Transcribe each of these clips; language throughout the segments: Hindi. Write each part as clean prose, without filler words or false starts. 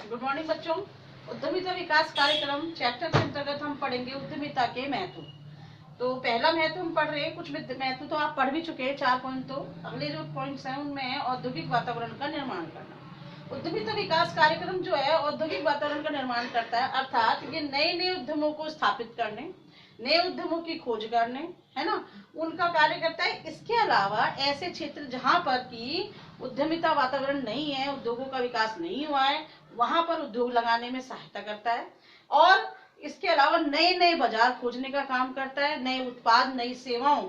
गुड मॉर्निंग बच्चों। उद्यमिता विकास कार्यक्रम चैप्टर के अंतर्गत हम पढ़ेंगे उद्यमिता के महत्व। तो पहला महत्व हम पढ़ रहे हैं, कुछ महत्व तो आप पढ़ भी चुके हैं, 4 पॉइंट। तो अगले जो पॉइंट्स हैं उनमें है औद्योगिक वातावरण का निर्माण करना। उद्यमिता विकास कार्यक्रम जो है औद्योगिक वातावरण का निर्माण करता है, अर्थात ये नए नए उद्यमों को स्थापित करने, नए उद्यमों की खोज करने, है ना, उनका कार्य करता है। इसके अलावा ऐसे क्षेत्र जहां पर की उद्यमिता वातावरण नहीं है, उद्योगों का विकास नहीं हुआ है, वहां पर उद्योग लगाने में सहायता करता है। और इसके अलावा नए नए बाजार खोजने का काम करता है, नए उत्पाद नई सेवाओं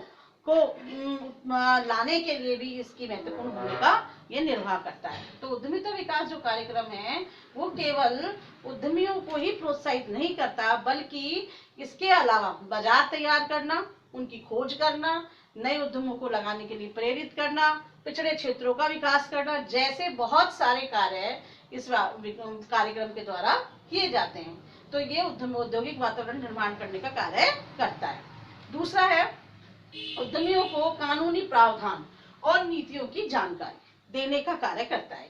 को लाने के लिए भी इसकी महत्वपूर्ण भूमिका ये निर्वाह करता है। तो उद्यमिता विकास जो कार्यक्रम है वो केवल उद्यमियों को ही प्रोत्साहित नहीं करता, बल्कि इसके अलावा बाजार तैयार करना, उनकी खोज करना, नए उद्यमों को लगाने के लिए प्रेरित करना, पिछड़े क्षेत्रों का विकास करना, जैसे बहुत सारे कार्य इस कार्यक्रम के द्वारा किए जाते हैं। तो ये औद्योगिक वातावरण निर्माण करने का कार्य करता है। दूसरा है उद्यमियों को कानूनी प्रावधान और नीतियों की जानकारी देने का कार्य करता है।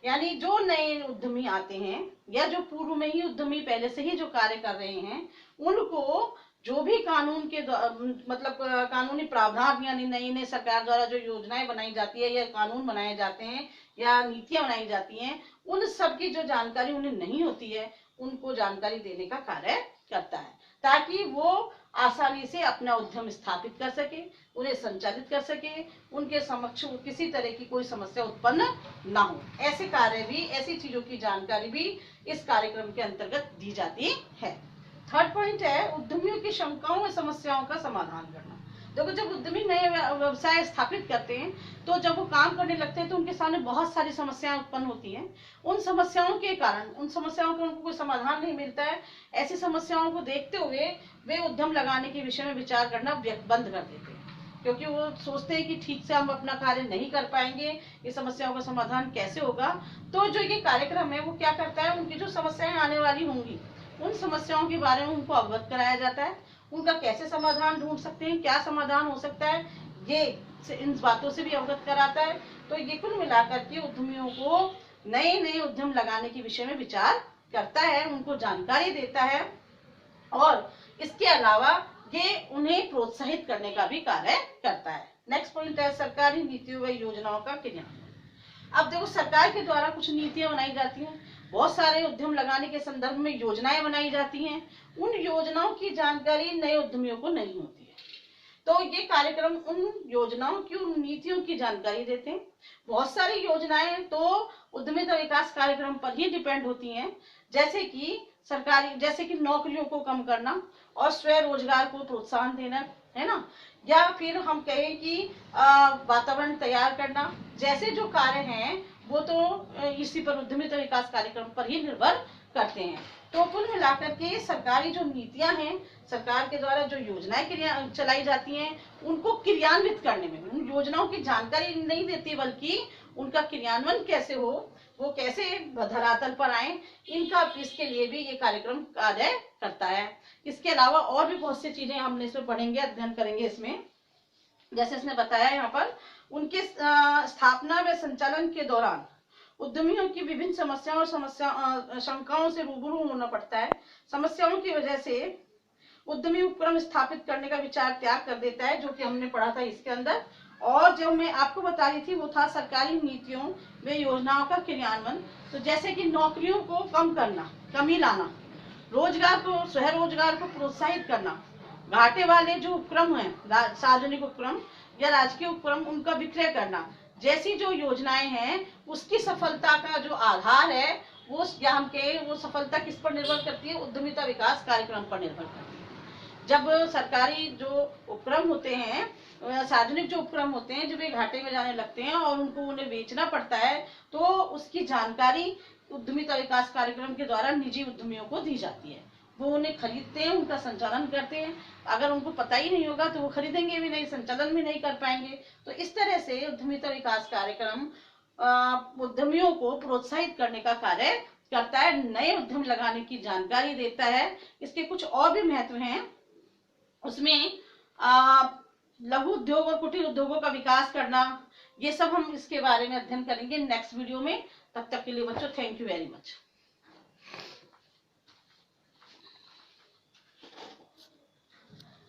यानी जो नए उद्यमी आते हैं या जो पूर्व में ही उद्यमी पहले से ही जो कार्य कर रहे हैं, उनको जो भी कानून के मतलब कानूनी प्रावधान यानी नई नई सरकार द्वारा जो योजनाएं बनाई जाती है या कानून बनाए जाते हैं या नीतियां बनाई जाती हैं, उन सब की जो जानकारी उन्हें नहीं होती है, उनको जानकारी देने का कार्य करता है, ताकि वो आसानी से अपना उद्यम स्थापित कर सके, उन्हें संचालित कर सके, उनके समक्ष किसी तरह की कोई समस्या उत्पन्न ना हो। ऐसे कार्य भी, ऐसी चीजों की जानकारी भी इस कार्यक्रम के अंतर्गत दी जाती है। थर्ड पॉइंट है उद्यमियों की शंकाओं और समस्याओं का समाधान करना। देखो, जब उद्यमी नए व्यवसाय स्थापित करते हैं तो जब वो काम करने लगते हैं तो उनके सामने बहुत सारी समस्याएं उत्पन्न होती हैं। उन समस्याओं के कारण, उन समस्याओं का उनको कोई समाधान नहीं मिलता है। ऐसी समस्याओं को देखते हुए वे उद्यम लगाने के विषय में विचार करना बंद कर देते हैं, क्योंकि वो सोचते हैं कि ठीक से हम अपना कार्य नहीं कर पाएंगे, ये समस्याओं का समाधान कैसे होगा। तो जो ये कार्यक्रम है वो क्या करता है, उनकी जो समस्याएं आने वाली होंगी उन समस्याओं के बारे में उनको अवगत कराया जाता है, उनका कैसे समाधान ढूंढ सकते हैं, क्या समाधान हो सकता है, ये इन बातों से भी अवगत कराता है। तो ये कुल मिलाकर के उद्यमियों को नए नए उद्यम लगाने के विषय में विचार करता है, उनको जानकारी देता है, और इसके अलावा ये उन्हें प्रोत्साहित करने का भी कार्य करता है। नेक्स्ट पॉइंट है सरकारी नीतियों व योजनाओं का क्रियान्वयन। अब देखो, सरकार के द्वारा कुछ नीतियां बनाई जाती हैं, बहुत सारे उद्यम लगाने के संदर्भ में योजनाएं बनाई जाती हैं। उन योजनाओं की जानकारी नए उद्यमियों को नहीं होती है, तो ये कार्यक्रम उन योजनाओं की, उन नीतियों की जानकारी देते हैं। बहुत सारी योजनाएं तो उद्यमिता विकास कार्यक्रम पर ही डिपेंड होती हैं, जैसे कि सरकारी, जैसे कि नौकरियों को कम करना और स्वरोजगार को प्रोत्साहन देना, है ना, या फिर हम कहें कि वातावरण तैयार करना, जैसे जो कार्य हैं वो तो इसी पर उद्यमिता विकास कार्यक्रम पर ही निर्भर करते हैं। तो कुल मिलाकर के सरकारी जो नीतियां हैं, सरकार के द्वारा जो योजनाएं चलाई जाती हैं, उनको क्रियान्वित करने में, उन योजनाओं की जानकारी नहीं देती, बल्कि उनका क्रियान्वयन कैसे हो, वो कैसे धरातल पर आए, इसके लिए भी ये कार्यक्रम कार्य करता है। इसके अलावा और भी बहुत सी चीजें हमने इसमें पढ़ेंगे, अध्ययन करेंगे इसमें। जैसे इसने बताया यहाँ पर, उनके स्थापना व संचालन के दौरान उद्यमियों की विभिन्न समस्याओं और शंकाओं से रूबरू होना पड़ता है। समस्याओं की वजह से उद्यमी उपक्रम स्थापित करने का विचार त्याग कर देता है, जो कि हमने पढ़ा था इसके अंदर। और जो मैं आपको बता रही थी वो था सरकारी नीतियों व योजनाओं का क्रियान्वयन। तो जैसे कि नौकरियों को कम करना, कमी लाना, रोजगार को, स्वरोजगार को प्रोत्साहित करना, घाटे वाले जो उपक्रम हैं, सार्वजनिक उपक्रम या राजकीय उपक्रम, उनका विक्रय करना, जैसी जो योजनाएं हैं, उसकी सफलता का जो आधार है वो, या हम कहें वो सफलता किस पर निर्भर करती है, उद्यमिता विकास कार्यक्रम पर निर्भर करती है। जब सरकारी जो उपक्रम होते हैं, सार्वजनिक जो उपक्रम होते हैं, जब ये घाटे में जाने लगते हैं और उनको उन्हें बेचना पड़ता है, तो उसकी जानकारी उद्यमिता विकास कार्यक्रम के द्वारा निजी उद्यमियों को दी जाती है। वो उन्हें खरीदते हैं, उनका संचालन करते हैं। अगर उनको पता ही नहीं होगा तो वो खरीदेंगे भी नहीं, संचालन भी नहीं कर पाएंगे। तो इस तरह से उद्यमिता विकास कार्यक्रम उद्यमियों को प्रोत्साहित करने का कार्य करता है, नए उद्यम लगाने की जानकारी देता है। इसके कुछ और भी महत्व हैं, उसमें लघु उद्योग और कुटीर उद्योगों का विकास करना, ये सब हम इसके बारे में अध्ययन करेंगे नेक्स्ट वीडियो में। तब तक के लिए बच्चों, थैंक यू वेरी मच।